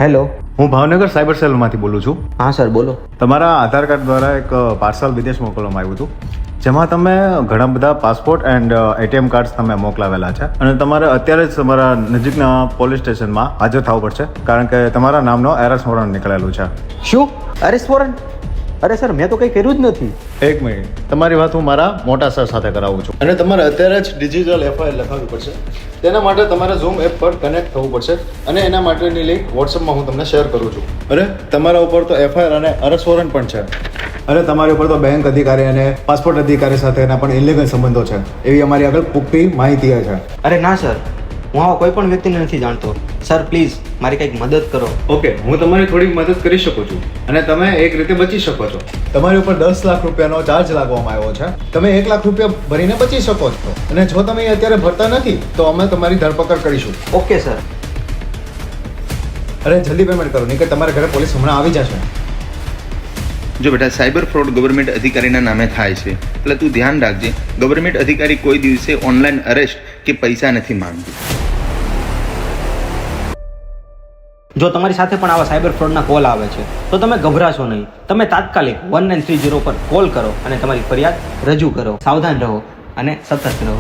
Hello. હું Bhavnagar cyber સેલમાંથી બોલું છું. હા સર, બોલો. તમારા આધાર કાર્ડ દ્વારા એક પાર્સલ વિદેશ મોકલવામાં આવ્યું હતું, જેમાં તમે ઘણા બધા પાસપોર્ટ એન્ડ એટીએમ કાર્ડ્સ તમે મોકલાવેલા છે અને તમારે અત્યારે જ તમારા નજીકના પોલીસ સ્ટેશનમાં હાજર થવું પડશે, કારણ કે તમારા નામનો એરેસ્ટ વોરંટ નીકળેલું છે. શું? Arrest warrant? અરે સર, મેં તો કંઈ કર્યું જ નથી. એક મિનિટ, તમારી વાત હું મારા મોટા સર સાથે કરાવું છું અને તમારે અત્યારે જ ડિજિટલ એફઆઈઆર લખાવવી પડશે. તેના માટે તમારે ઝૂમ એપ પર કનેક્ટ થવું પડશે અને એના માટેની લિંક વોટ્સઅપમાં હું તમને શેર કરું છું. અરે તમારા ઉપર તો એફઆઈઆર અને અરેસ્ટ વોરંટ પણ છે. અરે તમારી ઉપર તો બેંક અધિકારી અને પાસપોર્ટ અધિકારી સાથેના પણ ઇલીગલ સંબંધો છે, એવી અમારી આગળ પુખ્તી માહિતી છે. અરે ના સર, હું આવા કોઈ પણ વ્યક્તિને નથી જાણતો. સર પ્લીઝ મારી કંઈક મદદ કરો. ઓકે, હું તમારી થોડીક મદદ કરી શકું છું અને તમે એક રીતે બચી શકો છો. તમારી ઉપર 10 લાખ રૂપિયાનો ચાર્જ લાગવામાં આવ્યો છે. તમે 1 લાખ રૂપિયા ભરીને બચી શકો છો અને જો તમે અત્યારે ભરતા નથી તો અમે તમારી ધરપકડ કરીશું. Okay sir. અરે જલ્દી પેમેન્ટ કરો, નહીં કે તમારા ઘરે પોલીસ હમણાં આવી જશે. જો બેટા, સાયબર ફ્રોડ ગવર્મેન્ટ અધિકારીના નામે થાય છે, એટલે તું ધ્યાન રાખજે. ગવર્મેન્ટ અધિકારી કોઈ દિવસે ઓનલાઈન અરેસ્ટ કે પૈસા નથી માંગતું. જો તમારી સાથે પણ આવા સાયબર ફ્રોડના કોલ આવે છે તો તમે ગભરાશો નહીં. તમે તાત્કાલિક 1930 પર કોલ કરો અને તમારી ફરિયાદ રજૂ કરો. સાવધાન રહો અને સતર્ક રહો.